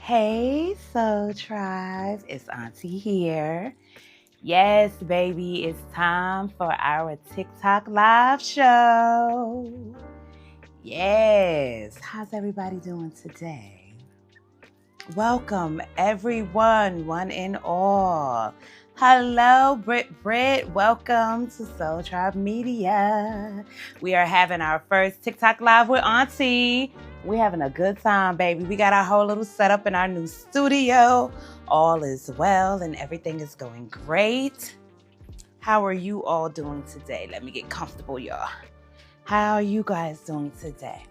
Hey, Soul Tribe, it's Auntie here. Yes, baby, it's time for our TikTok live show. Yes, how's everybody doing today? Welcome, everyone, one and all. Hello, Britt. Welcome to Soul Tribe Media. We are having our first TikTok live with Auntie. We're having a good time, baby. We got our whole little setup in our new studio. All is well and everything is going great. How are you all doing today? Let me get comfortable, y'all. How are you guys doing today?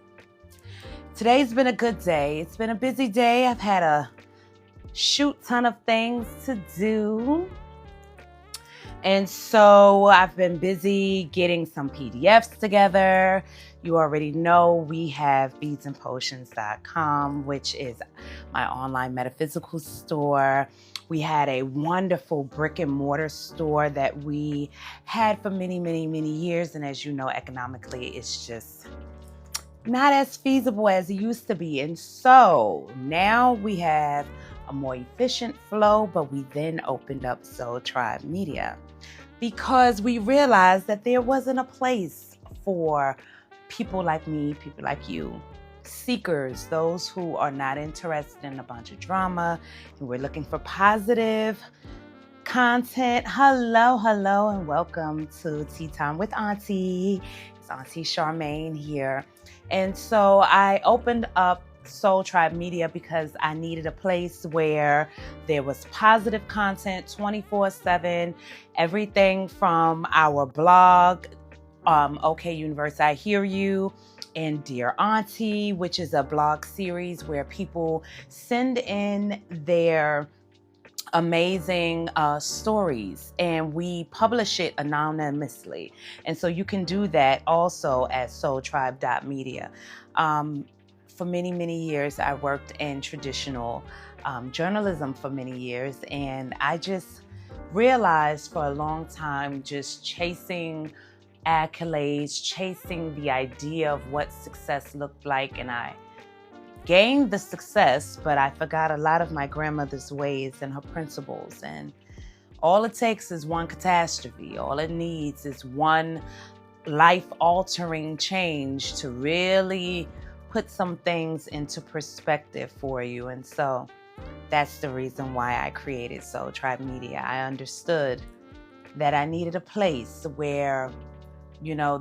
Today's been a good day. It's been a busy day. I've had a shoot ton of things to do. And so I've been busy getting some PDFs together. You already know we have beadsandpotions.com, which is my online metaphysical store. We had a wonderful brick and mortar store that we had for many, many, many years. And as you know, economically, it's just not as feasible as it used to be. And so now we have a more efficient flow, but we then opened up Soul Tribe Media because we realized that there wasn't a place for people like me, people like you, seekers, those who are not interested in a bunch of drama, and we're looking for positive content. Hello, and welcome to Tea Time with Auntie. It's Auntie Charmaine here. And so I opened up Soul Tribe Media because I needed a place where there was positive content 24/7, everything from our blog, Okay Universe, I Hear You, and Dear Auntie, which is a blog series where people send in their amazing stories and we publish it anonymously. And so you can do that also at soultribe.media. For many, many years, I worked in traditional journalism for many years. And I just realized for a long time, just chasing accolades, chasing the idea of what success looked like. And I gained the success, but I forgot a lot of my grandmother's ways and her principles. And all it takes is one catastrophe. All it needs is one life-altering change to really put some things into perspective for you. And so that's the reason why I created Soul Tribe Media. I understood that I needed a place where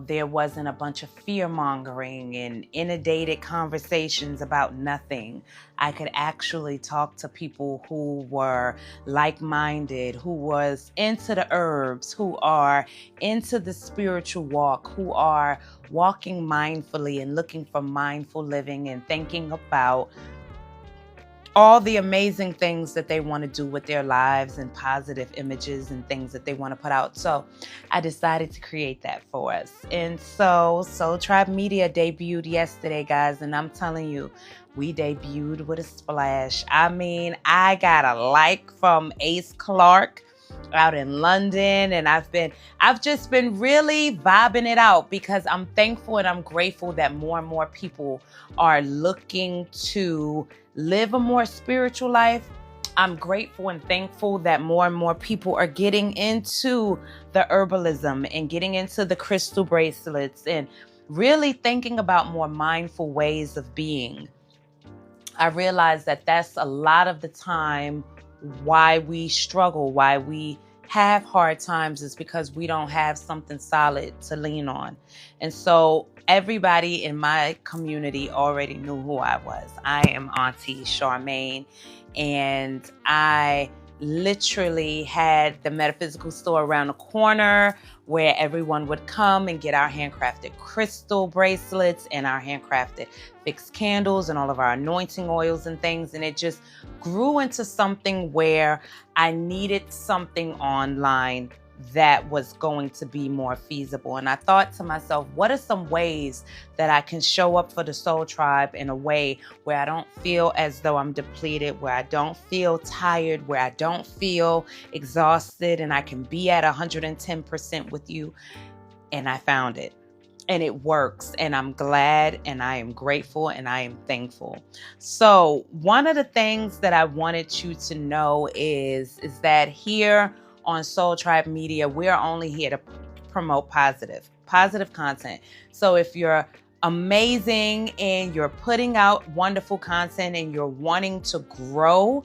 there wasn't a bunch of fear-mongering and inundated conversations about nothing. I could actually talk to people who were like-minded, who was into the herbs, who are into the spiritual walk, who are walking mindfully and looking for mindful living and thinking about all the amazing things that they want to do with their lives and positive images and things that they want to put out. So I decided to create that for us. And so Soul Tribe Media debuted yesterday, guys. And I'm telling you, we debuted with a splash. I mean, I got a like from Ace Clark out in London, and I've just been really vibing it out because I'm thankful and I'm grateful that more and more people are looking to live a more spiritual life. I'm grateful and thankful that more and more people are getting into the herbalism and getting into the crystal bracelets and really thinking about more mindful ways of being. I realize that that's a lot of the time why we struggle, why we have hard times, is because we don't have something solid to lean on. And so everybody in my community already knew who I was. I am Auntie Charmaine, and I literally had the metaphysical store around the corner where everyone would come and get our handcrafted crystal bracelets and our handcrafted fixed candles and all of our anointing oils and things. And it just grew into something where I needed something online that was going to be more feasible. And I thought to myself, what are some ways that I can show up for the Soul Tribe in a way where I don't feel as though I'm depleted, where I don't feel tired, where I don't feel exhausted, and I can be at 110% with you? And I found it. and it works, and I'm glad, and I am grateful, and I am thankful. So one of the things that I wanted you to know is that here on Soul Tribe Media, we're only here to promote positive content. So if you're amazing and you're putting out wonderful content and you're wanting to grow,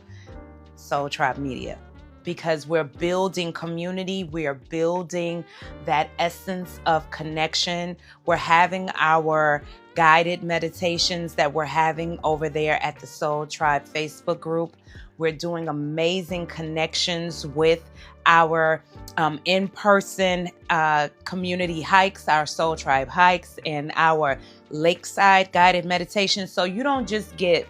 Soul Tribe Media, because we're building community, we're building that essence of connection. We're having our guided meditations that we're having over there at the Soul Tribe Facebook group. We're doing amazing connections with our in-person community hikes, our Soul Tribe hikes, and our lakeside guided meditations. So you don't just get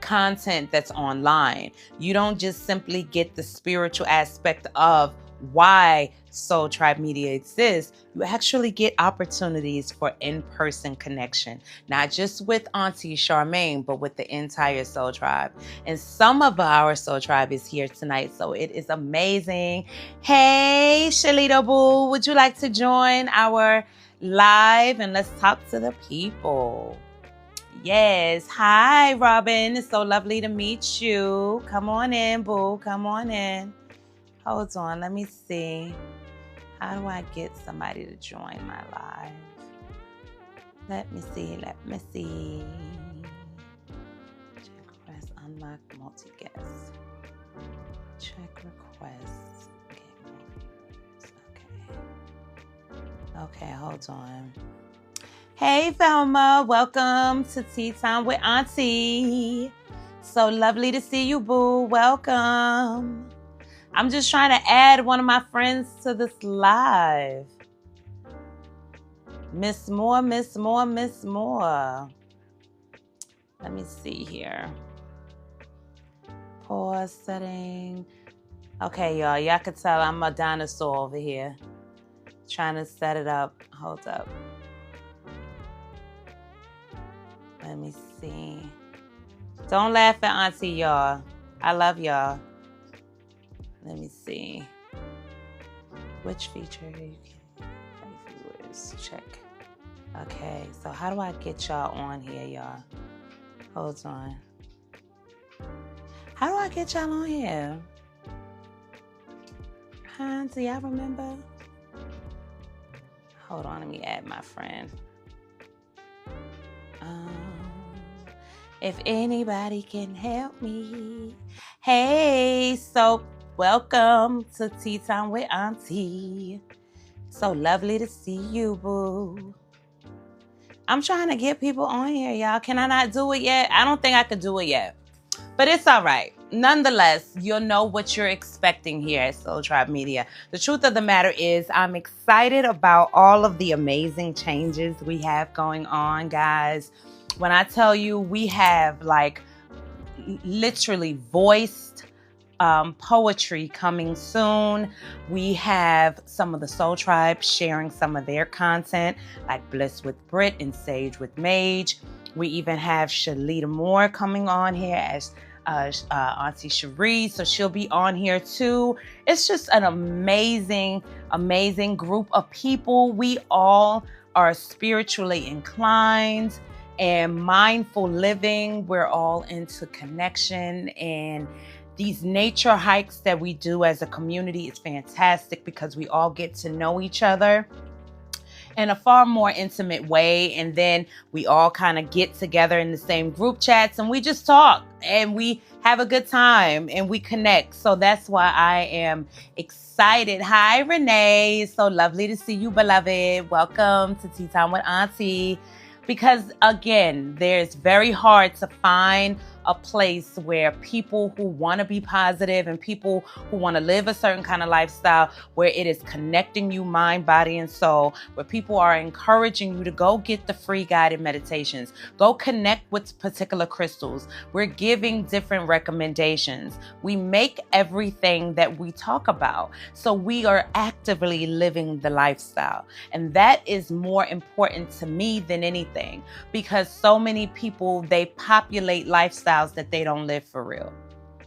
content that's online. You don't just simply get the spiritual aspect of why Soul Tribe Media exists. You actually get opportunities for in-person connection, not just with Auntie Charmaine, but with the entire Soul Tribe. And some of our Soul Tribe is here tonight, so it is amazing. Hey, Shalita Boo, would you like to join our live and let's talk to the people? Yes. Hi, Robin. It's so lovely to meet you. Come on in, boo. Come on in. Hold on. Let me see. How do I get somebody to join my live? Let me see. Check request. Unlock multi-guest. Check requests. Okay, hold on. Hey, Velma. Welcome to Tea Time with Auntie. So lovely to see you, boo. Welcome. I'm just trying to add one of my friends to this live. Miss Moore. Let me see here. Pause setting. Okay, y'all. Y'all can tell I'm a dinosaur over here. Trying to set it up. Hold up. Let me see. Don't laugh at Auntie, y'all. I love y'all. Let me see. Which feature you can viewers check. Okay, so how do I get y'all on here, y'all? Hold on. How do I get y'all on here? Huh? Do y'all remember? Hold on, let me add my friend. If anybody can help me. Hey, so welcome to Tea Time with Auntie. So lovely to see you, boo. I'm trying to get people on here, y'all. Can I not do it yet? I don't think I could do it yet. But it's all right. Nonetheless, you'll know what you're expecting here at Soul Tribe Media. The truth of the matter is I'm excited about all of the amazing changes we have going on, guys. When I tell you we have like literally voiced poetry coming soon. We have some of the Soul Tribe sharing some of their content, like Bliss with Brit and Sage with Mage. We even have Shalita Moore coming on here as Auntie Cherie, so she'll be on here too. It's just an amazing group of people. We all are spiritually inclined and mindful living. We're all into connection, and these nature hikes that we do as a community is fantastic because we all get to know each other in a far more intimate way. And then we all kind of get together in the same group chats and we just talk and we have a good time and we connect. So that's why I am excited. Hi, Renee. So lovely to see you, beloved. Welcome to Tea Time with Auntie. Because again, it's very hard to find a place where people who want to be positive and people who want to live a certain kind of lifestyle, where it is connecting you mind, body, and soul, where people are encouraging you to go get the free guided meditations, go connect with particular crystals. We're giving different recommendations. We make everything that we talk about. So we are actively living the lifestyle. And that is more important to me than anything, because so many people, they populate lifestyles that they don't live for real.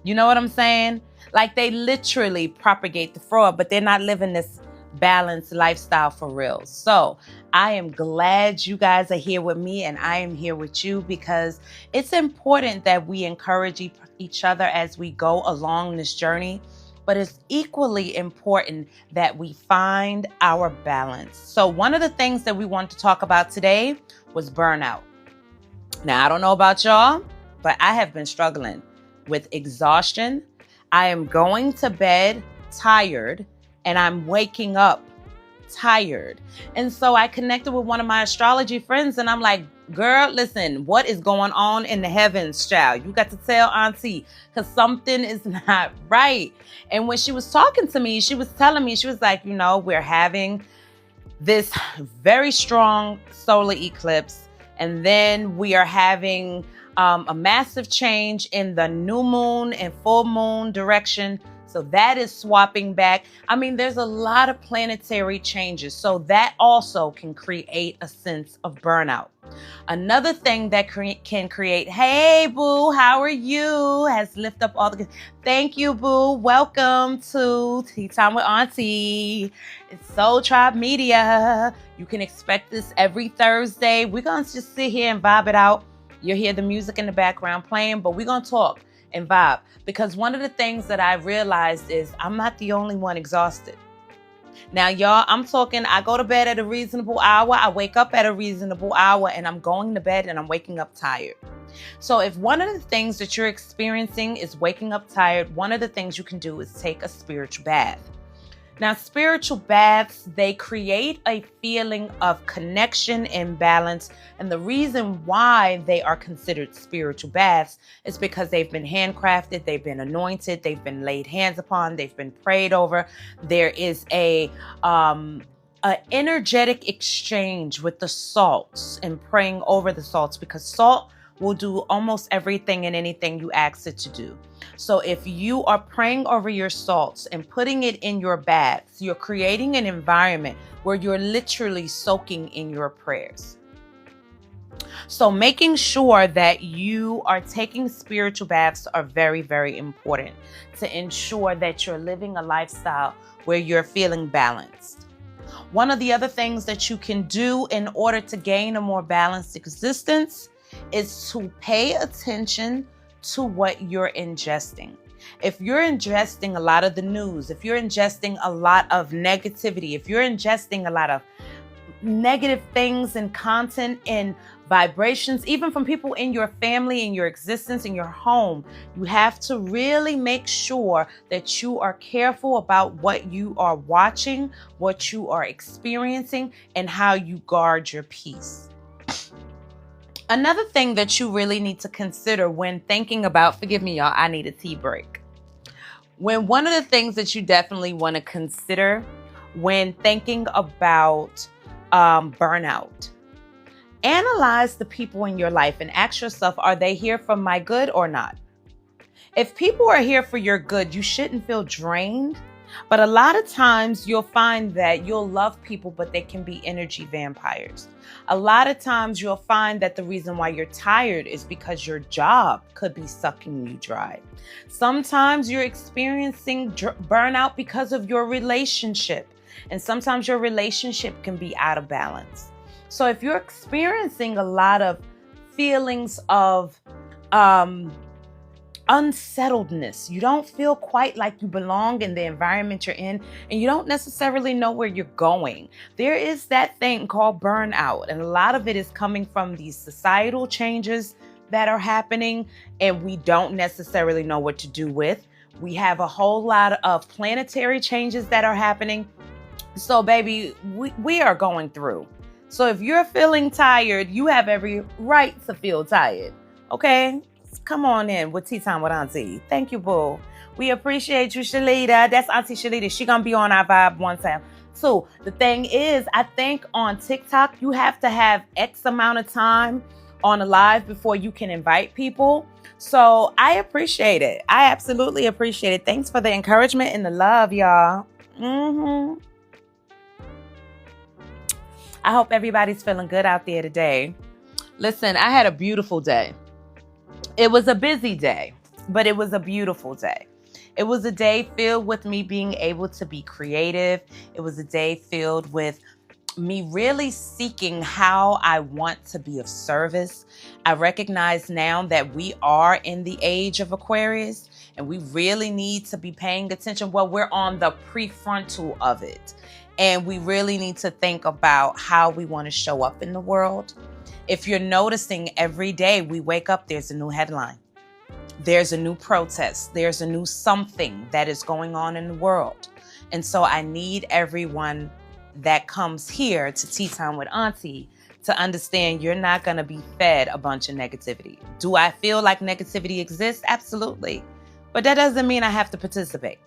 You know what I'm saying? Like they literally propagate the fraud, but they're not living this balanced lifestyle for real. So I am glad you guys are here with me and I am here with you because it's important that we encourage each other as we go along this journey. But it's equally important that we find our balance. So one of the things that we want to talk about today was burnout. Now, I don't know about y'all, but I have been struggling with exhaustion. I am going to bed tired and I'm waking up tired. And so I connected with one of my astrology friends and I'm like, girl, listen, what is going on in the heavens, child? You got to tell Auntie because something is not right. And when she was talking to me, she was telling me, she was like, we're having this very strong solar eclipse. And then we are having a massive change in the new moon and full moon direction. So that is swapping back. I mean, there's a lot of planetary changes. So that also can create a sense of burnout. Another thing that can create, hey, boo, how are you? Has lift up all the, thank you, boo. Welcome to Tea Time with Auntie. It's Soul Tribe Media. You can expect this every Thursday. We're going to just sit here and vibe it out. You'll hear the music in the background playing, but we're going to talk and vibe. Because one of the things that I realized is I'm not the only one exhausted. Now, y'all, I'm talking, I go to bed at a reasonable hour. I wake up at a reasonable hour and I'm going to bed and I'm waking up tired. So if one of the things that you're experiencing is waking up tired, one of the things you can do is take a spiritual bath. Now, spiritual baths, they create a feeling of connection and balance. And the reason why they are considered spiritual baths is because they've been handcrafted, they've been anointed, they've been laid hands upon, they've been prayed over. There is a energetic exchange with the salts and praying over the salts, because salt will do almost everything and anything you ask it to do. So if you are praying over your salts and putting it in your baths, you're creating an environment where you're literally soaking in your prayers. So making sure that you are taking spiritual baths are very, very important to ensure that you're living a lifestyle where you're feeling balanced. One of the other things that you can do in order to gain a more balanced existence is to pay attention to what you're ingesting. If you're ingesting a lot of the news, if you're ingesting a lot of negativity, if you're ingesting a lot of negative things and content and vibrations, even from people in your family, in your existence, in your home, you have to really make sure that you are careful about what you are watching, what you are experiencing, and how you guard your peace. Another thing that you really need to consider when thinking about, forgive me, y'all, I need a tea break. One of the things that you definitely want to consider when thinking about burnout, analyze the people in your life and ask yourself, are they here for my good or not? If people are here for your good, you shouldn't feel drained. But a lot of times you'll find that you'll love people, but they can be energy vampires. A lot of times you'll find that the reason why you're tired is because your job could be sucking you dry. Sometimes you're experiencing burnout because of your relationship. And sometimes your relationship can be out of balance. So if you're experiencing a lot of feelings of unsettledness, you don't feel quite like you belong in the environment you're in, and you don't necessarily know where you're going, there is that thing called burnout. And a lot of it is coming from these societal changes that are happening, and we don't necessarily know what to do with. We have a whole lot of planetary changes that are happening. So baby, we are going through. So if you're feeling tired, you have every right to feel tired. Okay? Come on in with Tea Time with Auntie. Thank you, boo. We appreciate you, Shalita. That's Auntie Shalita. She gonna be on our vibe one time. So the thing is, I think on TikTok, you have to have X amount of time on a live before you can invite people. So I appreciate it. I absolutely appreciate it. Thanks for the encouragement and the love, y'all. I hope everybody's feeling good out there today. Listen, I had a beautiful day. It was a busy day, but it was a beautiful day. It was a day filled with me being able to be creative. It was a day filled with me really seeking how I want to be of service. I recognize now that we are in the age of Aquarius and we really need to be paying attention. Well, we're on the prefrontal of it. And we really need to think about how we want to show up in the world. If you're noticing, every day we wake up, there's a new headline. There's a new protest. There's a new something that is going on in the world. And so I need everyone that comes here to Tea Time with Auntie to understand you're not going to be fed a bunch of negativity. Do I feel like negativity exists? Absolutely. But that doesn't mean I have to participate.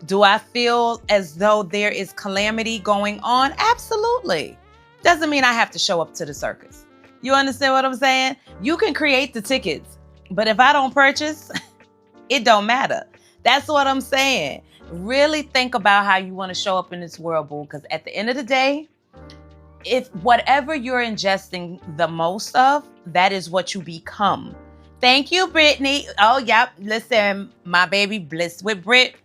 Do I feel as though there is calamity going on? Absolutely. Doesn't mean I have to show up to the circus. You understand what I'm saying? You can create the tickets, but if I don't purchase, it don't matter. That's what I'm saying. Really think about how you want to show up in this world, boo, because at the end of the day, if whatever you're ingesting the most of, that is what you become. Thank you, Brittany. Oh, yep. Listen, my baby Bliss with Brit.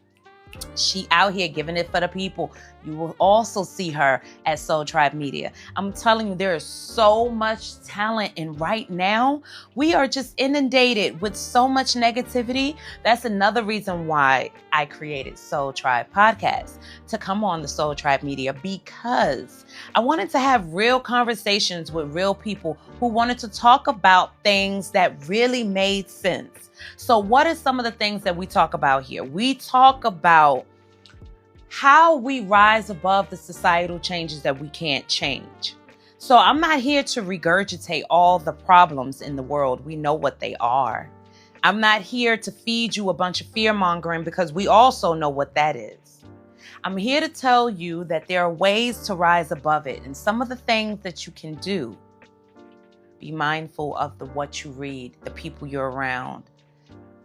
She out here giving it for the people. You will also see her at Soul Tribe Media. I'm telling you, there is so much talent, and right now we are just inundated with so much negativity. That's another reason why I created Soul Tribe Podcast, to come on the Soul Tribe Media, because I wanted to have real conversations with real people who wanted to talk about things that really made sense. So what are some of the things that we talk about here? We talk about how we rise above the societal changes that we can't change. So I'm not here to regurgitate all the problems in the world. We know what they are. I'm not here to feed you a bunch of fear mongering, because we also know what that is. I'm here to tell you that there are ways to rise above it. And some of the things that you can do: be mindful of what you read, the people you're around.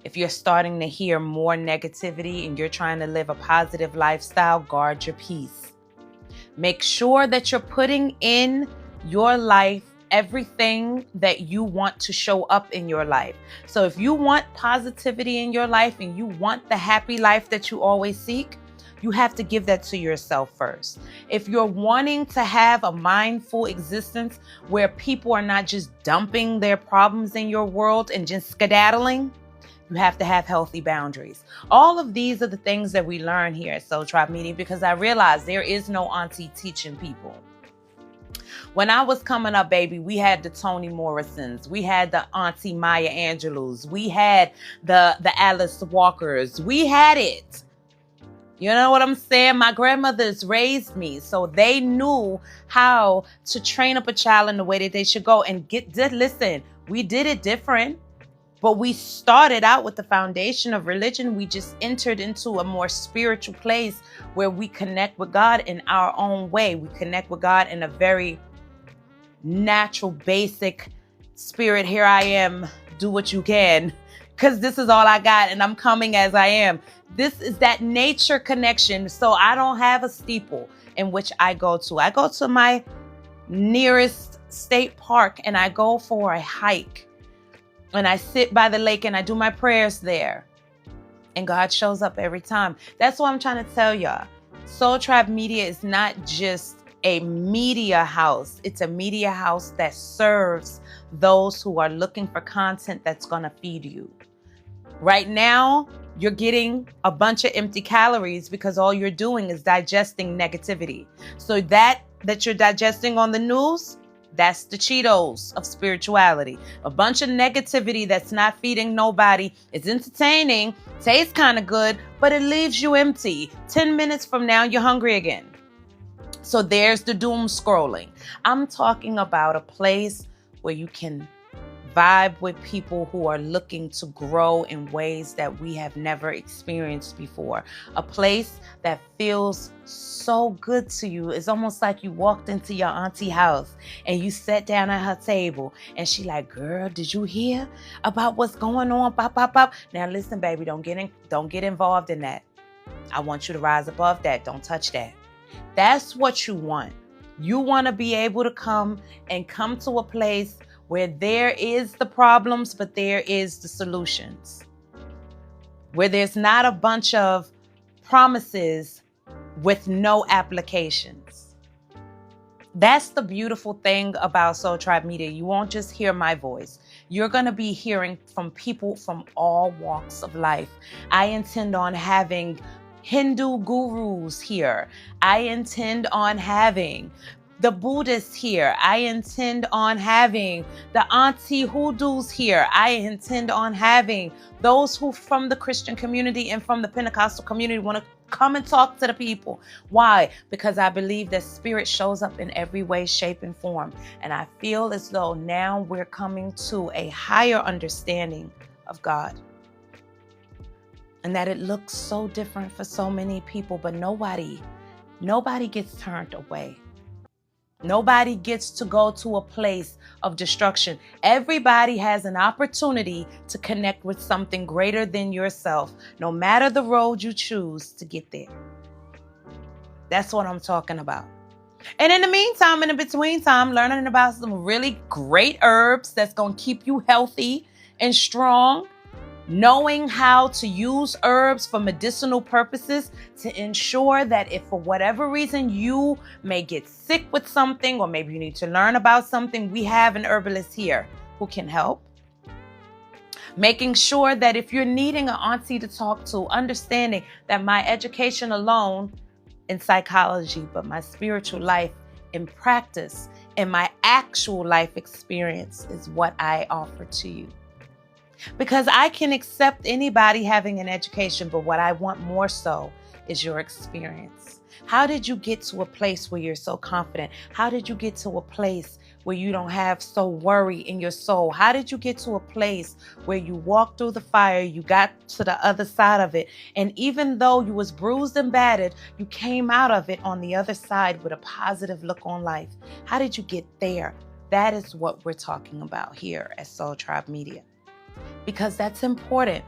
If you're starting to hear more negativity and you're trying to live a positive lifestyle, guard your peace. Make sure that you're putting in your life everything that you want to show up in your life. So if you want positivity in your life and you want the happy life that you always seek, you have to give that to yourself first. If you're wanting to have a mindful existence where people are not just dumping their problems in your world and just skedaddling, you have to have healthy boundaries. All of these are the things that we learn here at Soul Tribe Media, because I realized there is no auntie teaching people. When I was coming up, baby, we had the Toni Morrisons, we had the Auntie Maya Angelou's, we had the Alice Walkers, we had it. You know what I'm saying? My grandmothers raised me, so they knew how to train up a child in the way that they should go. And listen, we did it different. But we started out with the foundation of religion. We just entered into a more spiritual place where we connect with God in our own way. We connect with God in a very natural, basic spirit. Here I am, do what you can, because this is all I got and I'm coming as I am. This is that nature connection. So I don't have a steeple in which I go to. I go to my nearest state park and I go for a hike. And I sit by the lake and I do my prayers there. And God shows up every time. That's what I'm trying to tell y'all. Soul Tribe Media is not just a media house. It's a media house that serves those who are looking for content that's going to feed you. Right now, you're getting a bunch of empty calories because all you're doing is digesting negativity. So that you're digesting on the news, that's the Cheetos of spirituality. A bunch of negativity that's not feeding nobody. It's entertaining, tastes kind of good, but it leaves you empty. 10 minutes from now, you're hungry again. So there's the doom scrolling. I'm talking about a place where you can vibe with people who are looking to grow in ways that we have never experienced before. A place that feels so good to you. It's almost like you walked into your auntie house and you sat down at her table and she like, girl, did you hear about what's going on? Pop, pop, pop. Now listen, baby, don't get involved in that. I want you to rise above that. Don't touch that. That's what you want. You want to be able to come to a place where there is the problems, but there is the solutions. Where there's not a bunch of promises with no applications. That's the beautiful thing about Soul Tribe Media. You won't just hear my voice. You're going to be hearing from people from all walks of life. I intend on having Hindu gurus here. I intend on having the Buddhists here. I intend on having the Auntie hoodoos here. I intend on having those who from the Christian community and from the Pentecostal community want to come and talk to the people. Why? Because I believe that spirit shows up in every way, shape, and form. And I feel as though now we're coming to a higher understanding of God. And that it looks so different for so many people, but nobody gets turned away. Nobody gets to go to a place of destruction. Everybody has an opportunity to connect with something greater than yourself, no matter the road you choose to get there. That's what I'm talking about. And in the meantime, in the between time, learning about some really great herbs that's going to keep you healthy and strong. Knowing how to use herbs for medicinal purposes to ensure that if for whatever reason you may get sick with something, or maybe you need to learn about something, we have an herbalist here who can help. Making sure that if you're needing an auntie to talk to, understanding that my education alone in psychology, but my spiritual life in practice and my actual life experience is what I offer to you. Because I can accept anybody having an education, but what I want more so is your experience. How did you get to a place where you're so confident? How did you get to a place where you don't have so worry in your soul? How did you get to a place where you walked through the fire, you got to the other side of it, and even though you was bruised and battered, you came out of it on the other side with a positive look on life? How did you get there? That is what we're talking about here at Soul Tribe Media. Because that's important.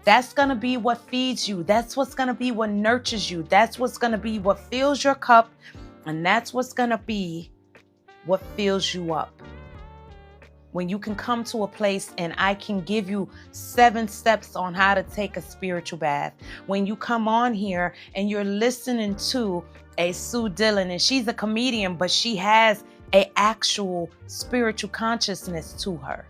That's going to be what feeds you. That's what's going to be what nurtures you. That's what's going to be what fills your cup. And that's what's going to be what fills you up. When you can come to a place and I can give you 7 steps on how to take a spiritual bath. When you come on here and you're listening to a Sue Dillon, and she's a comedian, but she has an actual spiritual consciousness to her.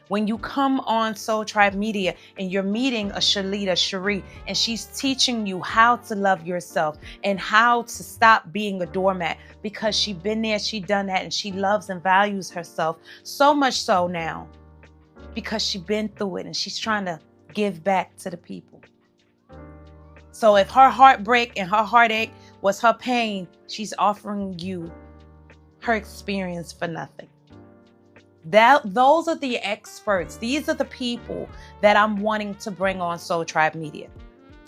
When you come on Soul Tribe Media and you're meeting a Shalita Cherie, and she's teaching you how to love yourself and how to stop being a doormat, because she's been there, she done that, and she loves and values herself so much so now because she's been through it and she's trying to give back to the people. So if her heartbreak and her heartache was her pain, she's offering you her experience for nothing. Those are the experts. These are the people that I'm wanting to bring on Soul Tribe Media.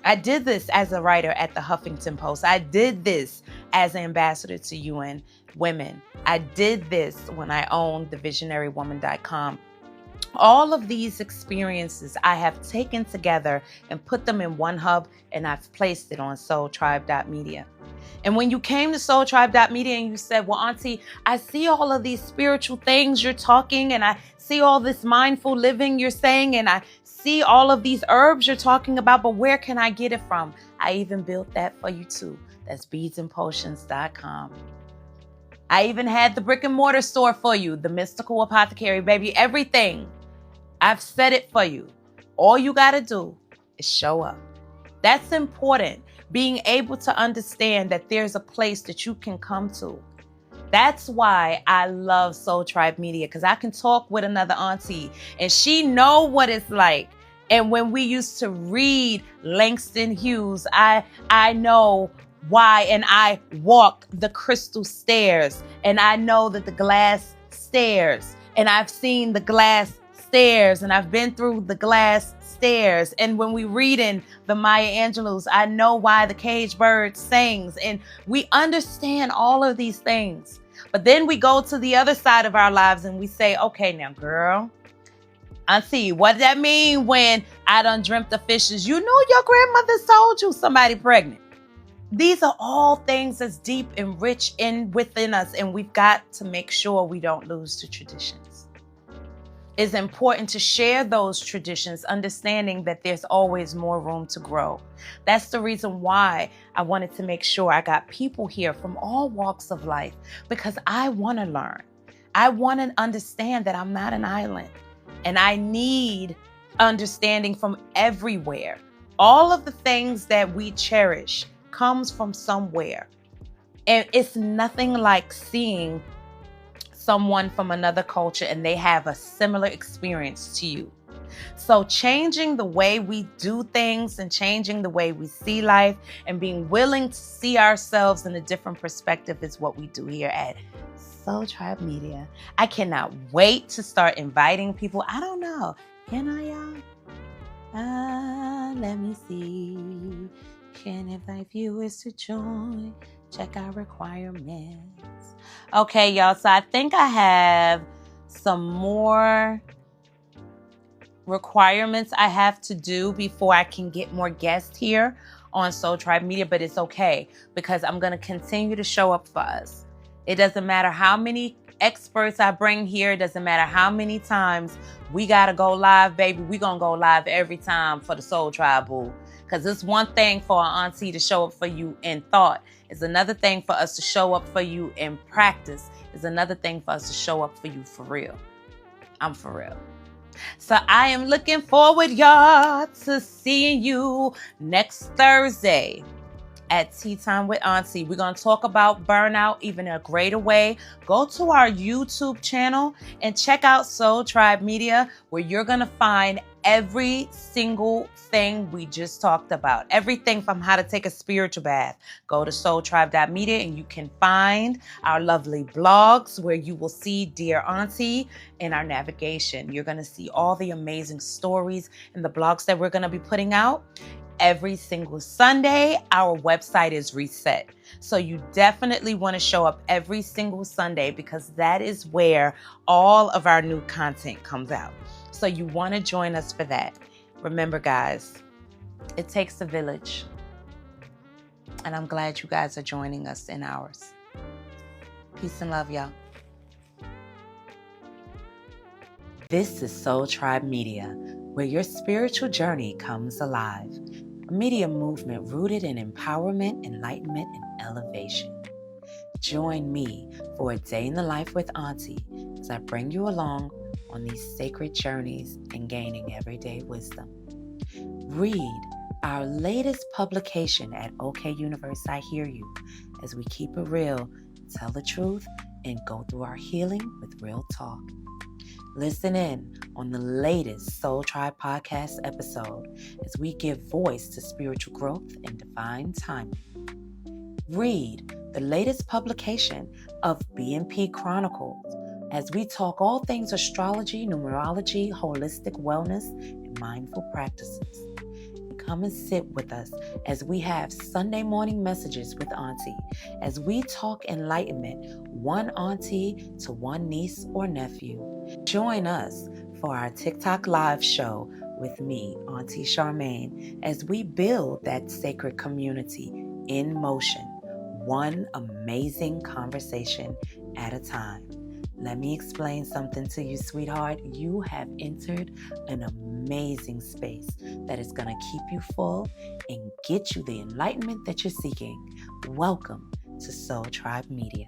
I did this as a writer at the Huffington Post. I did this as an ambassador to UN Women. I did this when I owned thevisionarywoman.com. All of these experiences I have taken together and put them in one hub, and I've placed it on soultribe.media. And when you came to soultribe.media and you said, well, Auntie, I see all of these spiritual things you're talking, and I see all this mindful living you're saying, and I see all of these herbs you're talking about, but where can I get it from? I even built that for you too. That's beadsandpotions.com. I even had the brick and mortar store for you, the Mystical Apothecary, baby, everything. I've said it for you. All you got to do is show up. That's important. Being able to understand that there's a place that you can come to. That's why I love Soul Tribe Media, because I can talk with another auntie and she know what it's like. And when we used to read Langston Hughes, I know why, and I walk the crystal stairs, and I know that the glass stairs, and I've seen the glass stairs, and I've been through the glass stairs. And when we read in the Maya Angelou's, I know why the caged bird sings, and we understand all of these things. But then we go to the other side of our lives and we say, okay, now girl, Auntie, what does that mean when I done dreamt of fishes? You know your grandmother told you somebody pregnant. These are all things that's deep and rich within us, and we've got to make sure we don't lose the traditions. it's important to share those traditions, understanding that there's always more room to grow. That's the reason why I wanted to make sure I got people here from all walks of life, because I want to learn. I want to understand that I'm not an island, and I need understanding from everywhere. All of the things that we cherish comes from somewhere. And it's nothing like seeing someone from another culture and they have a similar experience to you. So changing the way we do things and changing the way we see life and being willing to see ourselves in a different perspective is what we do here at Soul Tribe Media. I cannot wait to start inviting people. I don't know. Can I, y'all? Let me see. Can invite viewers to join. Check our requirements. Okay, y'all. So I think I have some more requirements I have to do before I can get more guests here on Soul Tribe Media, but it's okay because I'm going to continue to show up for us. It doesn't matter how many experts I bring here. It doesn't matter how many times we got to go live, baby. We're going to go live every time for the Soul Tribe, boo. Because it's one thing for our auntie to show up for you in thought. It's another thing for us to show up for you in practice. It's another thing for us to show up for you for real. I'm for real. So I am looking forward, y'all, to seeing you next Thursday at Tea Time with Auntie. We're going to talk about burnout even a greater way. Go to our YouTube channel and check out Soul Tribe Media, where you're going to find every single thing we just talked about. Everything from how to take a spiritual bath. Go to soultribe.media and you can find our lovely blogs where you will see Dear Auntie in our navigation. You're going to see all the amazing stories and the blogs that we're going to be putting out. Every single Sunday, our website is reset. So you definitely want to show up every single Sunday because that is where all of our new content comes out. So you want to join us for that. Remember, guys, it takes a village. And I'm glad you guys are joining us in ours. Peace and love, y'all. This is Soul Tribe Media, where your spiritual journey comes alive. A media movement rooted in empowerment, enlightenment, and elevation. Join me for a day in the life with Auntie as I bring you along on these sacred journeys and gaining everyday wisdom. Read our latest publication at OK Universe, I Hear You, as we keep it real, tell the truth, and go through our healing with real talk. Listen in on the latest Soul Tribe podcast episode as we give voice to spiritual growth and divine timing. Read the latest publication of BNP Chronicles as we talk all things astrology, numerology, holistic wellness, and mindful practices. Come and sit with us as we have Sunday morning messages with Auntie, as we talk enlightenment, one auntie to one niece or nephew. Join us for our TikTok live show with me, Auntie Charmaine, as we build that sacred community in motion, one amazing conversation at a time. Let me explain something to you, sweetheart. You have entered an amazing space that is going to keep you full and get you the enlightenment that you're seeking. Welcome to Soul Tribe Media.